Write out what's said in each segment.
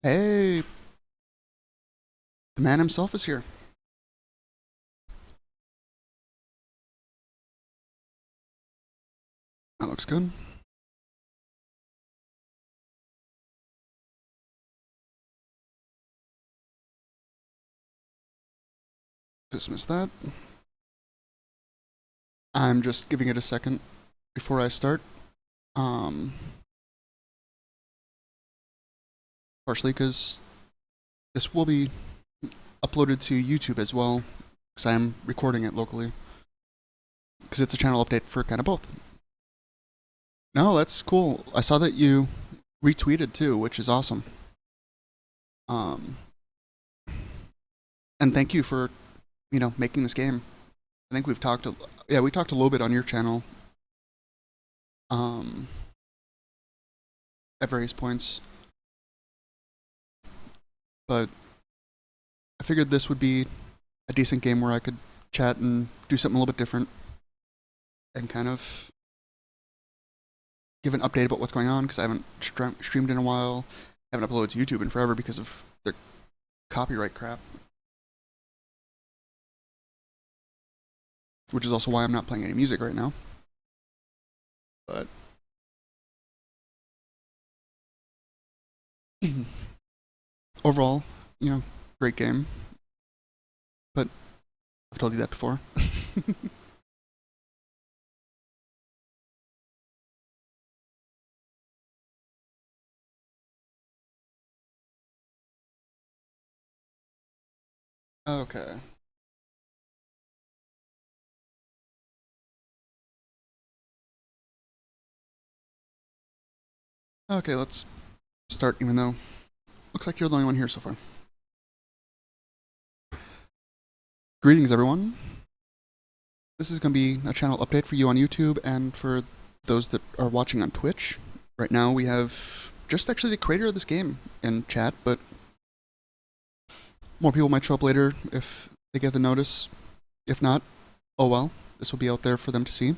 Hey, the man himself is here. That looks good. Dismiss that. I'm just giving it a second before I start. Um, Partially because this will be uploaded to YouTube as well, because I'm recording it locally. Because it's a channel update for kind of both. No, that's cool. I saw that you retweeted too, which is awesome. Um, and thank you for, making this game. I think we talked a little bit on your channel. Um, at various points. But I figured this would be a decent game where I could chat and do something a little bit different and kind of give an update about what's going on, because I haven't streamed in a while. I haven't uploaded to YouTube in forever because of their copyright crap. Which is also why I'm not playing any music right now. But overall, great game. But I've told you that before. Okay. Okay, let's start, even though looks like you're the only one here so far. Greetings, everyone. This is going to be a channel update for you on YouTube and for those that are watching on Twitch. Right now we have just actually the creator of this game in chat, but more people might show up later if they get the notice. If not, oh well, this will be out there for them to see.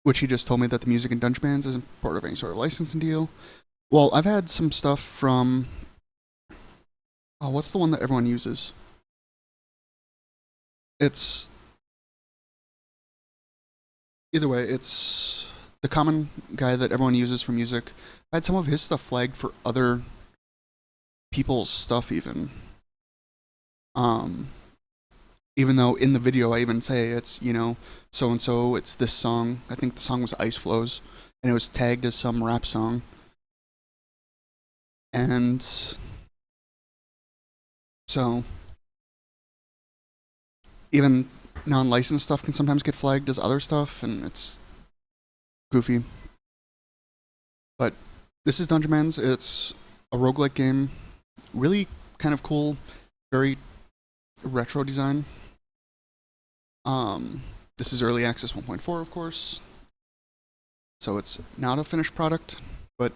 Which he just told me that the music in Dungeonmans isn't part of any sort of licensing deal. Well, I've had some stuff from... Oh, what's the one that everyone uses? It's... Either way, it's the common guy that everyone uses for music. I had some of his stuff flagged for other people's stuff even. Even though in the video I even say it's, so-and-so, it's this song. I think the song was Ice Flows, and it was tagged as some rap song. And so even non-licensed stuff can sometimes get flagged as other stuff, and it's goofy. But this is Dungeonmans. It's a roguelike game. Really kind of cool, very retro design. This is early access 1.4, of course. So it's not a finished product, but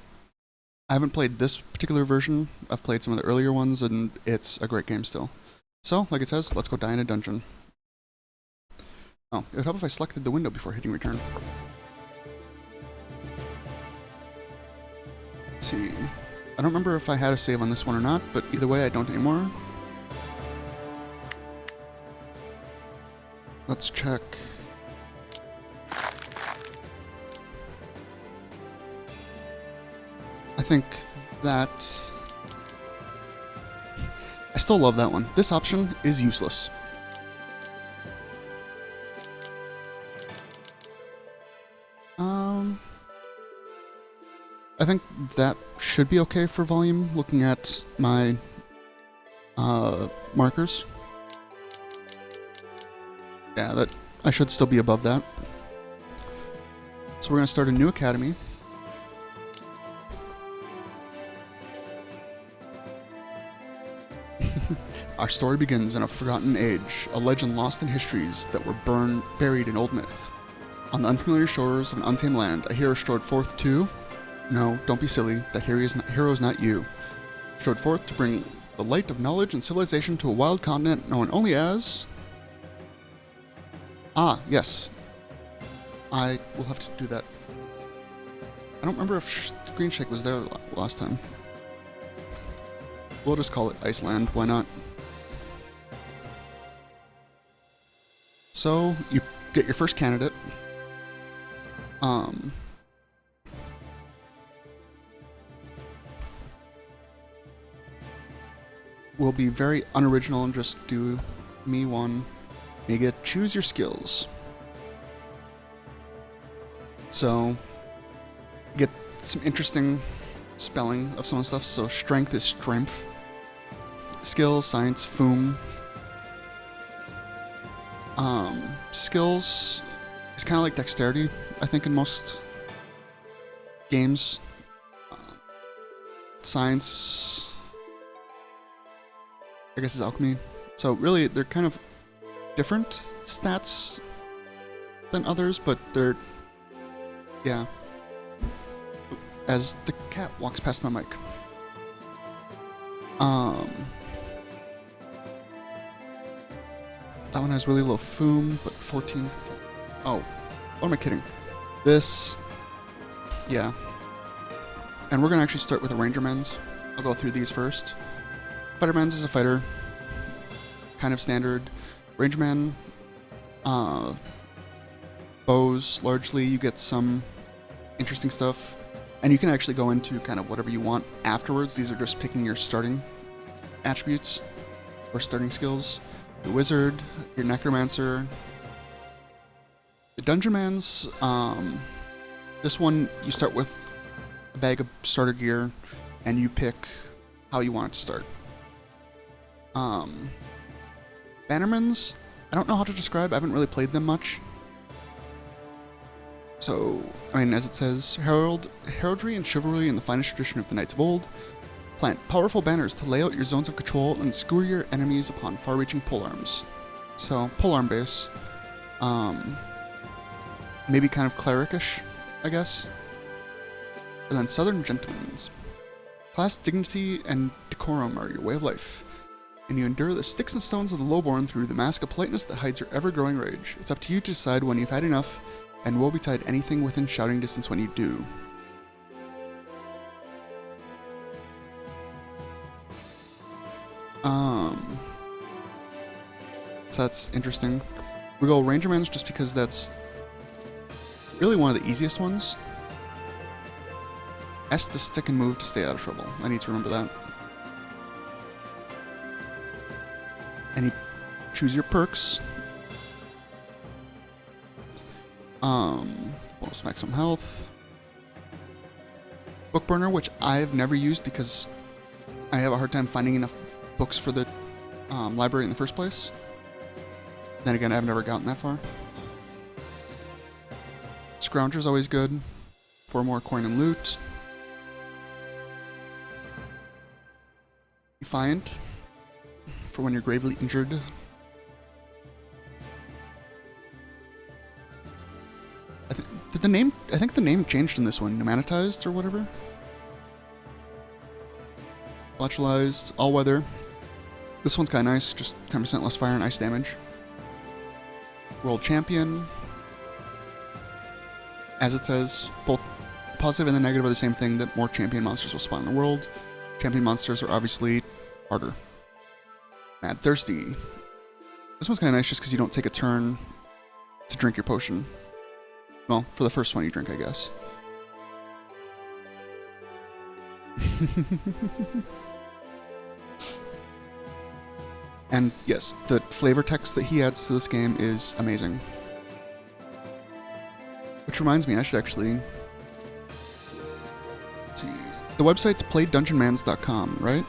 I haven't played this particular version. I've played some of the earlier ones, and it's a great game still. So, like it says, let's go die in a dungeon. Oh, it would help if I selected the window before hitting return. Let's see. I don't remember if I had a save on this one or not, but either way, I don't anymore. Let's check. I think that... I still love that one. This option is useless. I think that should be okay for volume, looking at my markers. Yeah, that I should still be above that. So we're going to start a new academy. Our story begins in a forgotten age, a legend lost in histories that were buried in old myth. On the unfamiliar shores of an untamed land, a hero strode forth to... No, don't be silly, that hero is not you. Strode forth to bring the light of knowledge and civilization to a wild continent known only as... Ah, yes. I will have to do that. I don't remember if Green Shake was there last time. We'll just call it Iceland, why not? So, you get your first candidate. We'll be very unoriginal and just do me one. You get choose your skills. So, you get some interesting spelling of some of the stuff. So, strength is strength. Skills, science, foom. Skills is kind of like dexterity, I think, in most games. Science, I guess, is alchemy. So really, they're kind of different stats than others, but they're, yeah. As the cat walks past my mic. That one has really low foom, but 14, 15. Oh, what am I kidding? This, yeah. And we're gonna actually start with the Rangermans. I'll go through these first. Fighterman's is a fighter, kind of standard. Rangerman, bows, largely. You get some interesting stuff. And you can actually go into kind of whatever you want afterwards. These are just picking your starting attributes or starting skills. The Wizard, your Necromancer. The Dungeonmans, this one you start with a bag of starter gear and you pick how you want it to start. Bannermans, I don't know how to describe, I haven't really played them much. So, I mean, as it says, heraldry and chivalry in the finest tradition of the knights of old. Plant powerful banners to lay out your zones of control and skewer your enemies upon far-reaching polearms. So, polearm base. Maybe kind of cleric-ish, I guess. And then Southern Gentlemen's. Class, dignity, and decorum are your way of life. And you endure the sticks and stones of the lowborn through the mask of politeness that hides your ever-growing rage. It's up to you to decide when you've had enough, and woe betide anything within shouting distance when you do. So that's interesting. We go Rangermans just because that's really one of the easiest ones. S to stick and move to stay out of trouble. I need to remember that. And you choose your perks. Bonus maximum health. Book burner, which I've never used because I have a hard time finding enough books for the library in the first place. Then again, I've never gotten that far. Scrounger's always good for more coin and loot. Defiant for when you're gravely injured. I think the name changed in this one. Pneumatized or whatever. Electrolyzed, all weather. This one's kind of nice, just 10% less fire and ice damage. World Champion. As it says, both the positive and the negative are the same thing, that more champion monsters will spawn in the world. Champion monsters are obviously harder. Mad Thirsty. This one's kind of nice just because you don't take a turn to drink your potion. Well, for the first one you drink, I guess. And yes, the flavor text that he adds to this game is amazing. Which reminds me, I should actually... Let's see. The website's playdungeonmans.com, right?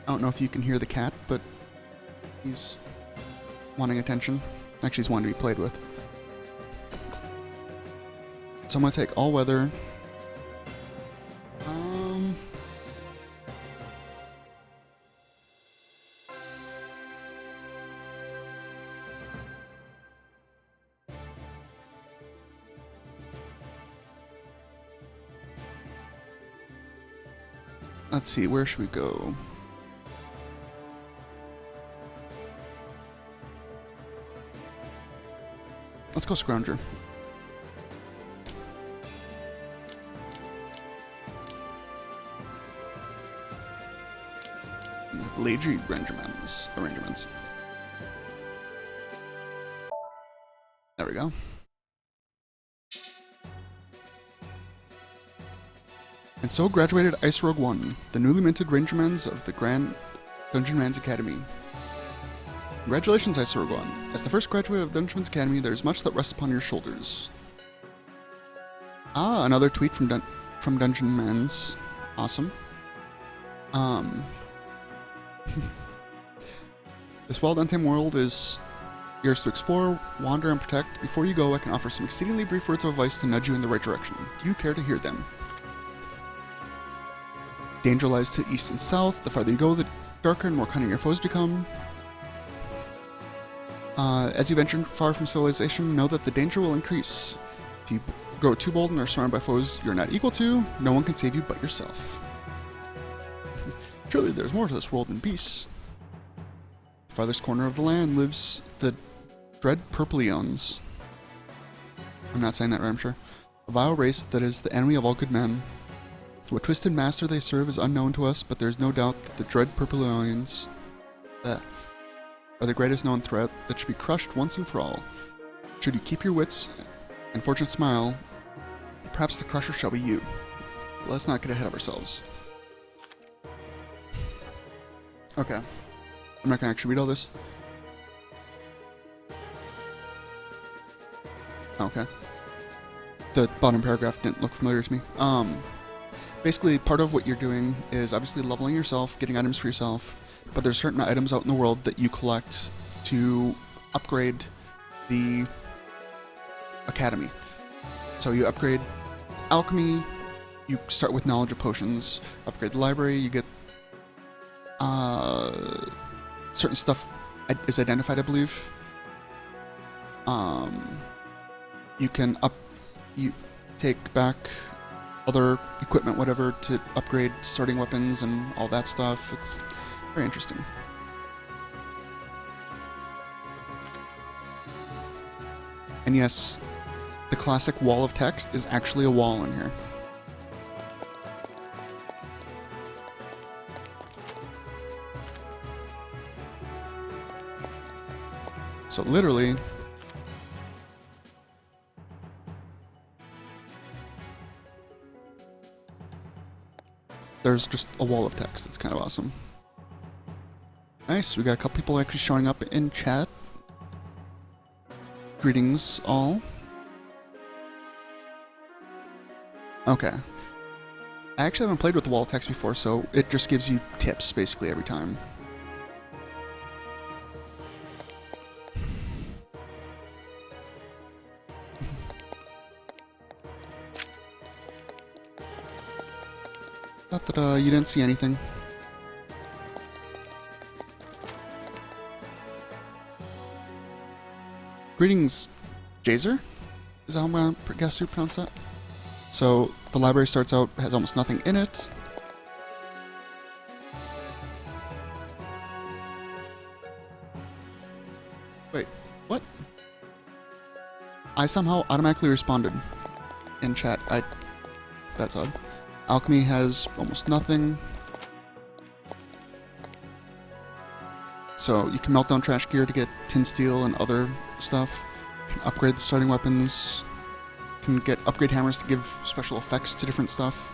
I don't know if you can hear the cat, but he's wanting attention. Actually, he's wanting to be played with. So I'm going to take all weather. Let's see, where should we go? Let's go Scrounger. Lady Rangermans. Arrangements. There we go. And so graduated Ice Rogue 1, the newly minted Rangermans of the Grand Dungeonmans Academy. Congratulations, Ice Rogue 1. As the first graduate of Dungeonmans Academy, there is much that rests upon your shoulders. Ah, another tweet from Dungeonmans. Awesome. This wild untamed world is yours to explore, wander, and protect. Before you go, I can offer some exceedingly brief words of advice to nudge you in the right direction. Do you care to hear them? Danger lies to the east and south. The farther you go, the darker and more cunning your foes become. As you venture far from civilization, know that the danger will increase. If you grow too bold and are surrounded by foes you're not equal to, no one can save you but yourself. Surely there's more to this world than beasts. The farthest corner of the land lives the dread Purple Eons. I'm not saying that right, I'm sure. A vile race that is the enemy of all good men. What twisted master they serve is unknown to us, but there's no doubt that the dread Purple Eons are the greatest known threat that should be crushed once and for all. Should you keep your wits and fortune smile, perhaps the crusher shall be you. But let's not get ahead of ourselves. Okay. I'm not gonna actually read all this. Okay. The bottom paragraph didn't look familiar to me. Basically, part of what you're doing is obviously leveling yourself, getting items for yourself, but there's certain items out in the world that you collect to upgrade the academy. So you upgrade alchemy, you start with knowledge of potions, upgrade the library, you get certain stuff is identified, I believe. You can you take back other equipment, whatever, to upgrade starting weapons and all that stuff. It's very interesting. And yes, the classic wall of text is actually a wall in here. So literally, there's just a wall of text. It's kind of awesome. Nice, we got a couple people actually showing up in chat. Greetings, all. Okay. I actually haven't played with the wall of text before, so it just gives you tips basically every time. Not that you didn't see anything. Greetings, Jazer? Is that how I'm going to guess you pronounce that? So, the library starts out, has almost nothing in it. Wait, what? I somehow automatically responded in chat. That's odd. Alchemy has almost nothing. So you can melt down trash gear to get tin steel and other stuff. You can upgrade the starting weapons. You can get upgrade hammers to give special effects to different stuff.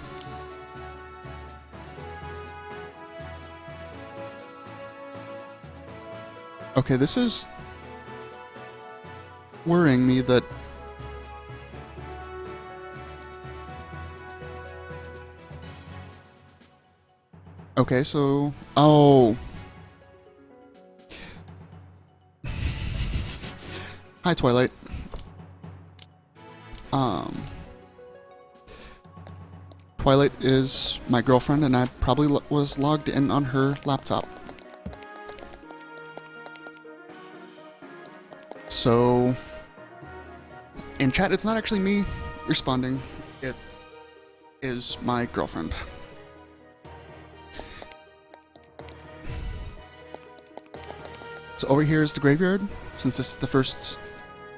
Okay, this is worrying me that okay, so... Oh. Hi, Twilight. Twilight is my girlfriend, and I probably was logged in on her laptop. So... In chat, it's not actually me responding. It is my girlfriend. So over here is the graveyard. Since this is the first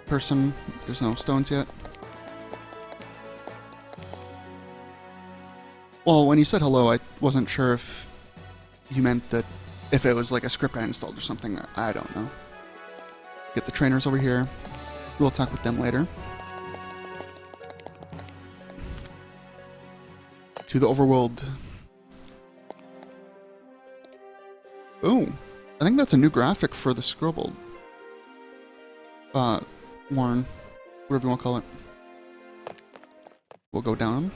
person, there's no stones yet. Well, when you said hello, I wasn't sure if you meant that if it was like a script I installed or something. I don't know. Get the trainers over here. We'll talk with them later. To the overworld. Oh, I think that's a new graphic for the Scrobble. Warren, whatever you want to call it. We'll go down.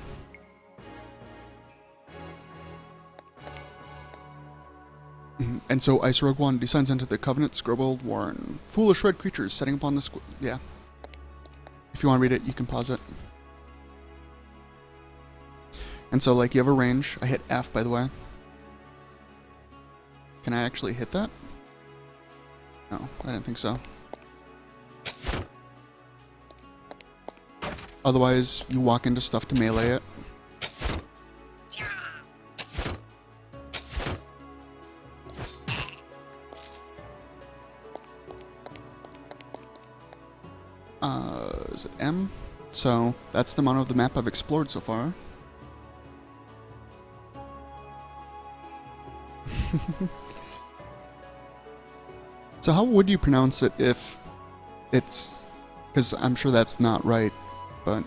And so Ice Rogue One descends into the Covenant Scrobble Warren. Foolish red creatures setting upon the yeah. If you want to read it, you can pause it. And so, like, you have a range. I hit F, by the way. Can I actually hit that? No, I didn't think so. Otherwise, you walk into stuff to melee it. Is it M? So, that's the amount of the map I've explored so far. So how would you pronounce it if it's... Because I'm sure that's not right, but...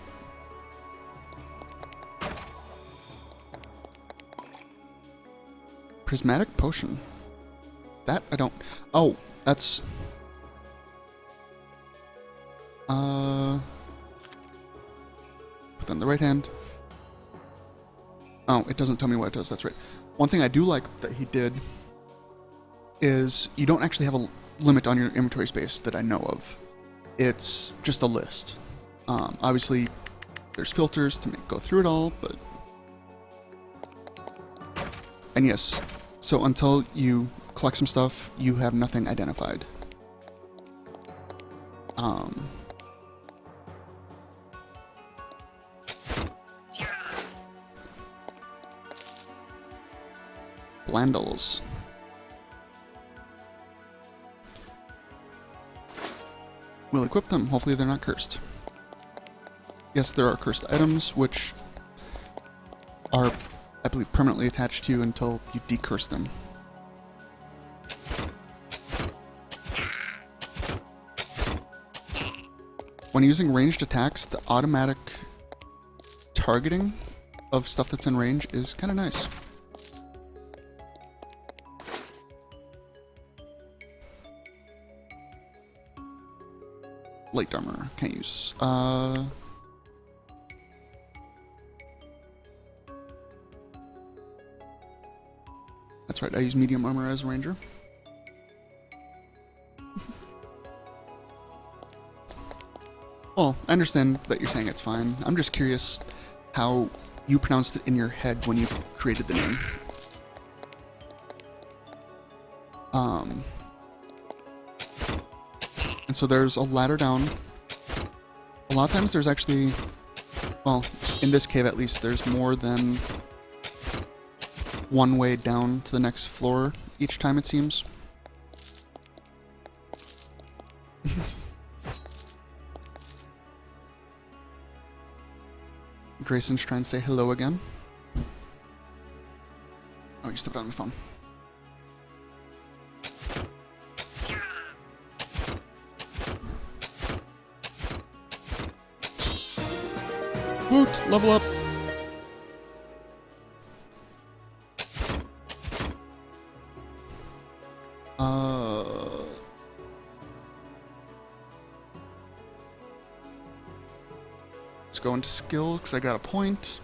Prismatic Potion. That I don't... Oh, that's... Put that in the right hand. Oh, it doesn't tell me what it does, that's right. One thing I do like that he did is you don't actually have a limit on your inventory space that I know of. It's just a list. Obviously, there's filters to go through it all, but... And yes, so until you collect some stuff, you have nothing identified. Blandles. We'll equip them. Hopefully they're not cursed. Yes, there are cursed items, which are, I believe, permanently attached to you until you decurse them. When using ranged attacks, the automatic targeting of stuff that's in range is kind of nice. Light armor, can't use. That's right, I use medium armor as a ranger. Well, I understand that you're saying it's fine. I'm just curious how you pronounced it in your head when you created the name. And so there's a ladder down. A lot of times there's actually, well, in this cave at least, there's more than one way down to the next floor each time, it seems. Grayson's trying to say hello again. Oh, you stepped on the phone. Woot! Level up! Let's go into skills, because I got a point.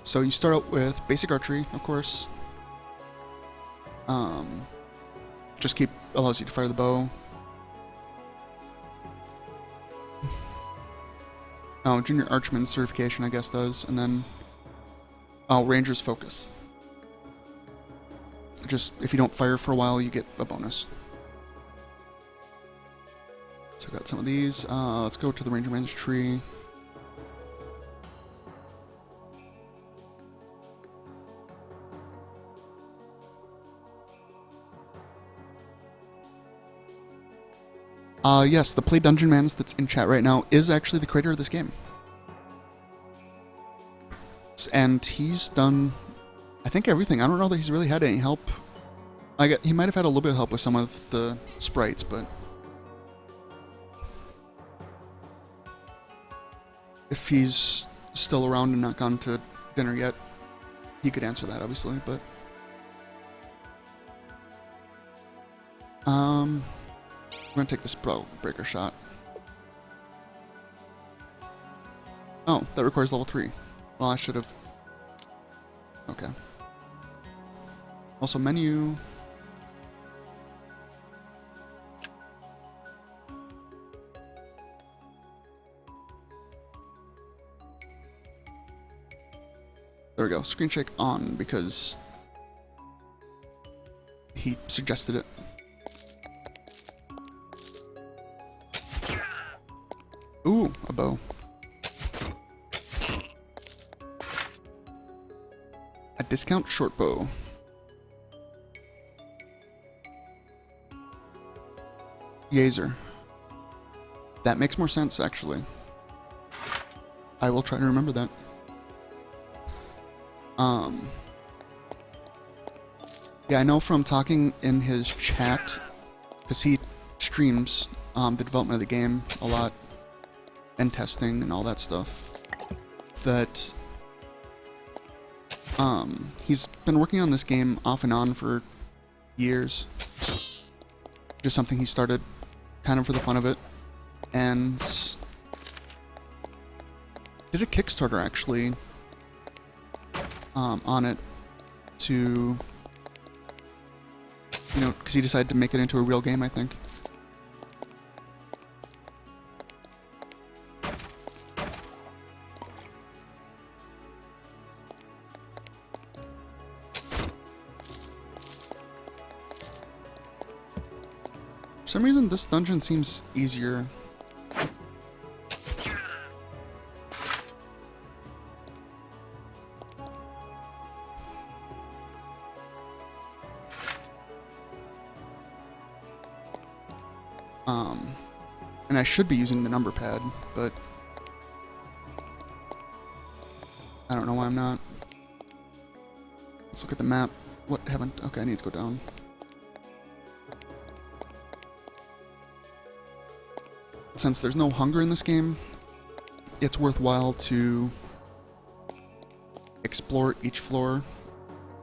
So you start out with basic archery, of course. Just allows you to fire the bow. Oh, Junior Archman certification, I guess, does. And then... Oh, Ranger's Focus. Just, if you don't fire for a while, you get a bonus. So I got some of these. Let's go to the Rangerman's tree. Yes, the Play Dungeonmans that's in chat right now is actually the creator of this game. And he's done, I think, everything. I don't know that he's really had any help. He might have had a little bit of help with some of the sprites, but if he's still around and not gone to dinner yet, he could answer that, obviously, but we're gonna take this breaker shot. Oh, that requires level 3. Well, I should have. Okay. Also, menu. There we go. Screen shake on because he suggested it. Ooh, a bow. A discount short bow. Yazer. That makes more sense, actually. I will try to remember that. Yeah, I know from talking in his chat, because he streams the development of the game a lot, and testing and all that stuff, that he's been working on this game off and on for years. Just something he started kind of for the fun of it, and did a Kickstarter actually on it to, you know, because he decided to make it into a real game, I think. For some reason, this dungeon seems easier. And I should be using the number pad, but I don't know why I'm not. Let's look at the map. What haven't? Okay, I need to go down. Since there's no hunger in this game, it's worthwhile to explore each floor,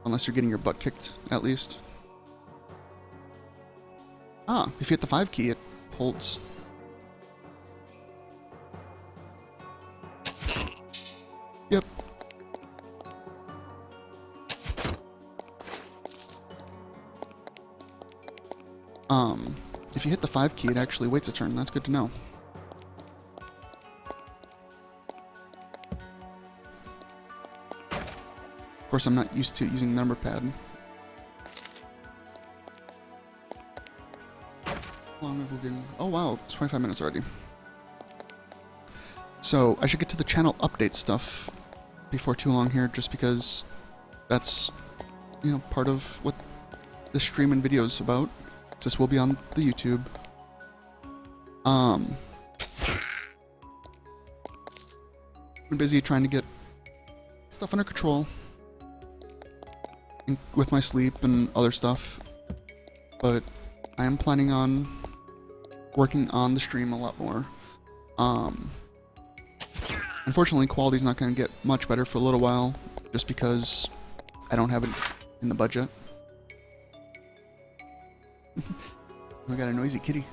unless you're getting your butt kicked, at least. Ah, if you hit the 5 key, it holds. Yep. If you hit the 5 key, it actually waits a turn. That's good to know. Of course, I'm not used to using the number pad. How long have we been? Oh wow, it's 25 minutes already. So I should get to the channel update stuff before too long here, just because that's, you know, part of what the stream and video is about. This will be on the YouTube. Been busy trying to get stuff under control with my sleep and other stuff, but I am planning on working on the stream a lot more. Unfortunately, quality's not going to get much better for a little while, just because I don't have it in the budget. We got a noisy kitty.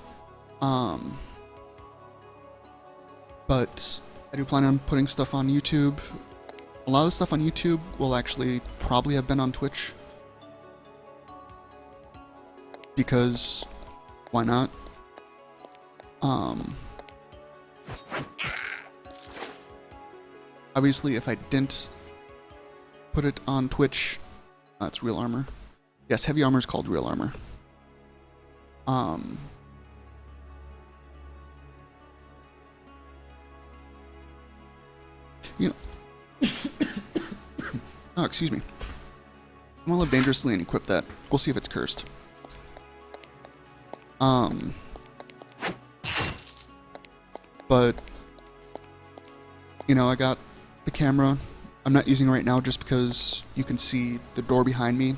But I do plan on putting stuff on YouTube. A lot of the stuff on YouTube will actually probably have been on Twitch, because why not? Obviously, if I didn't put it on Twitch, it's real armor. Yes, heavy armor is called real armor. You know, oh, excuse me. I'm gonna live dangerously and equip that. We'll see if it's cursed. But, you know, I got the camera. I'm not using it right now just because you can see the door behind me,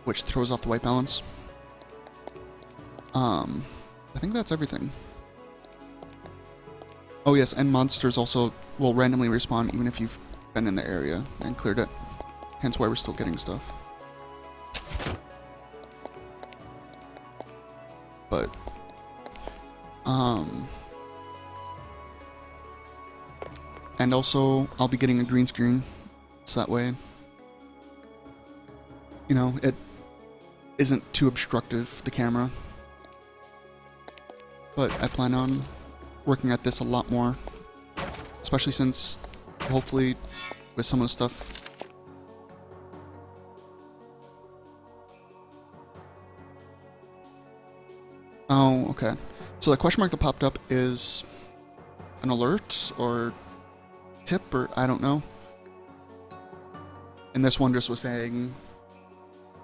which throws off the white balance. I think that's everything. Oh yes, and monsters also will randomly respawn even if you've been in the area and cleared it. Hence why we're still getting stuff. But, and also, I'll be getting a green screen, so that way, you know, it isn't too obstructive, the camera. But I plan on working at this a lot more, especially since, hopefully, with some of the stuff. Oh, okay. So the question mark that popped up is an alert or tip, or I don't know. And this one just was saying,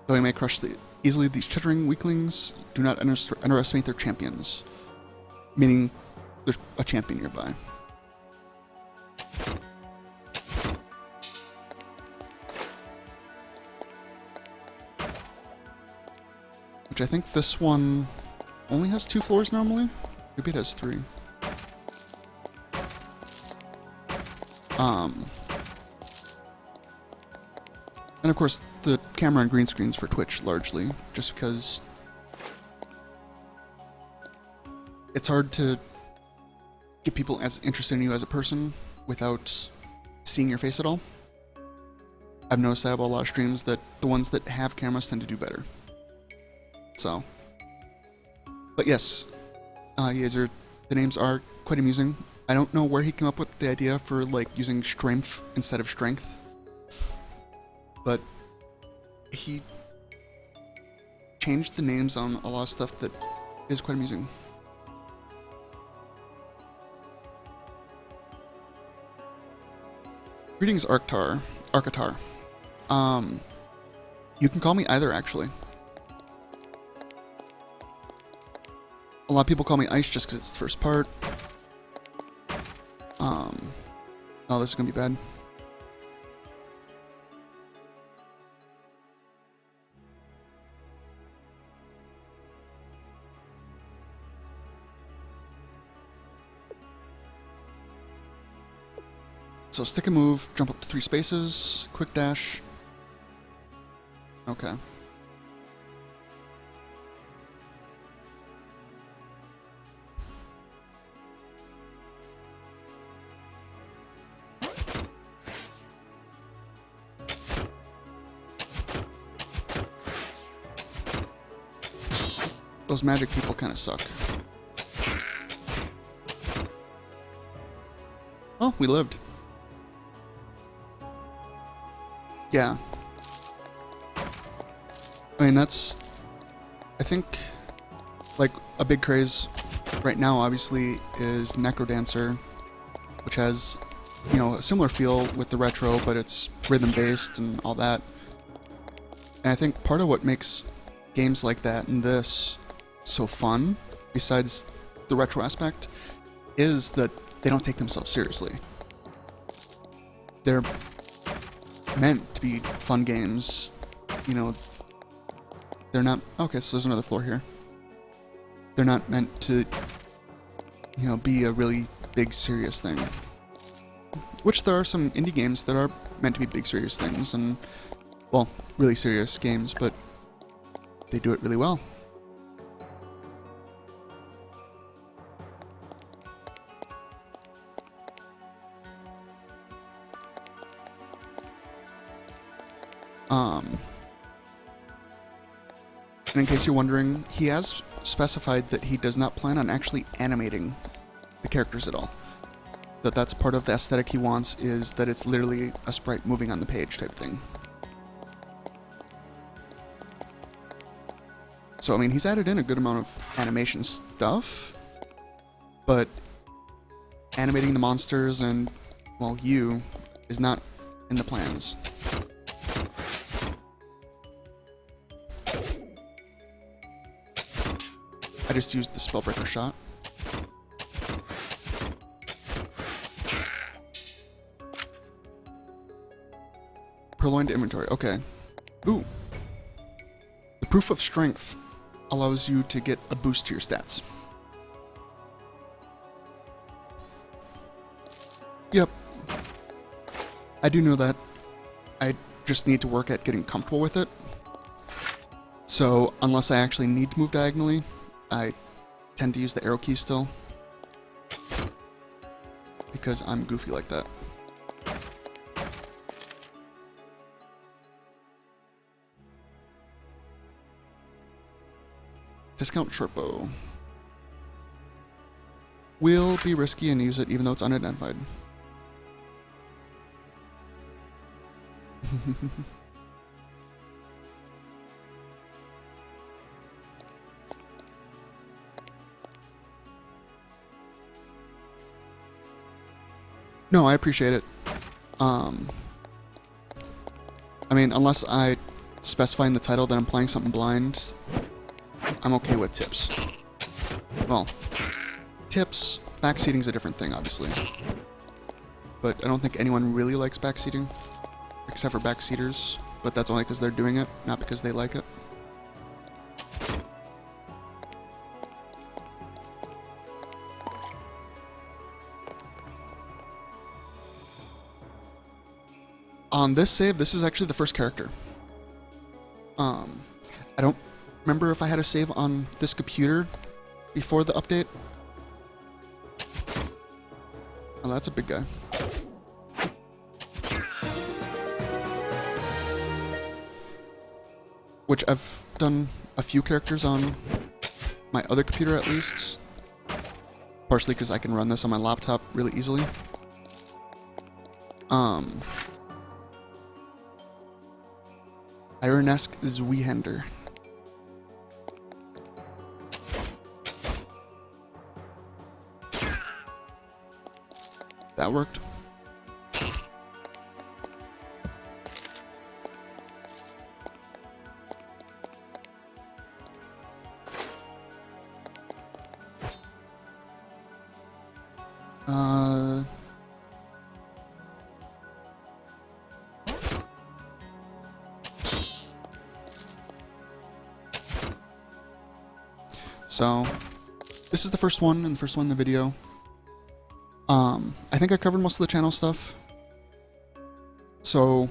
though you may crush easily these chittering weaklings, do not underestimate their champions. Meaning there's a champion nearby. Which I think this one only has 2 floors normally? Maybe it has 3. And of course, the camera and green screens for Twitch largely, just because it's hard to get people as interested in you as a person without seeing your face at all. I've noticed that about a lot of streams that the ones that have cameras tend to do better. So, but yes, Yazer, the names are quite amusing. I don't know where he came up with the idea for like using strength instead of strength, but he changed the names on a lot of stuff that is quite amusing. Greetings, Arctar. You can call me either, actually. A lot of people call me Ice just because it's the first part. Oh, this is gonna be bad. So stick and move, jump up to 3 spaces, quick dash. Okay. Those magic people kind of suck. Oh, we lived. Yeah. I mean, that's, I think, like, a big craze right now, obviously, is Necrodancer, which has, you know, a similar feel with the retro, but it's rhythm-based and all that. And I think part of what makes games like that and this so fun, besides the retro aspect, is that they don't take themselves seriously. They're meant to be fun games, you know. They're not, okay, so there's another floor here. They're not meant to, you know, be a really big serious thing. Which there are some indie games that are meant to be big serious things, and, well, really serious games, but they do it really well. And in case you're wondering, he has specified that he does not plan on actually animating the characters at all. That's part of the aesthetic he wants, is that it's literally a sprite moving on the page type thing. So, I mean, he's added in a good amount of animation stuff, but animating the monsters and, well, you, is not in the plans. I just used the Spellbreaker shot. Purloined inventory. Okay. Ooh. The proof of strength allows you to get a boost to your stats. Yep. I do know that. I just need to work at getting comfortable with it. So, unless I actually need to move diagonally, I tend to use the arrow key still. Because I'm goofy like that. Discount short bow. Will be risky and use it even though it's unidentified. No, I appreciate it. I mean, unless I specify in the title that I'm playing something blind, I'm okay with tips. Well, tips, backseating's a different thing, obviously. But I don't think anyone really likes backseating, except for backseaters, but that's only because they're doing it, not because they like it. On this save, this is actually the first character. I don't remember if I had a save on this computer before the update. Oh, that's a big guy. Which I've done a few characters on my other computer at least. Partially because I can run this on my laptop really easily. Ironesk Zwehender. That worked. So, this is the first one, and the first one in the video. I think I covered most of the channel stuff. So,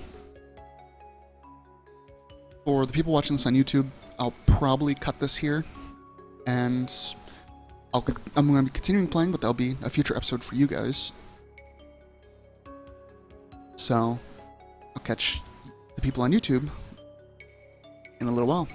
for the people watching this on YouTube, I'll probably cut this here, and I'm going to be continuing playing, but that'll be a future episode for you guys. So, I'll catch the people on YouTube in a little while.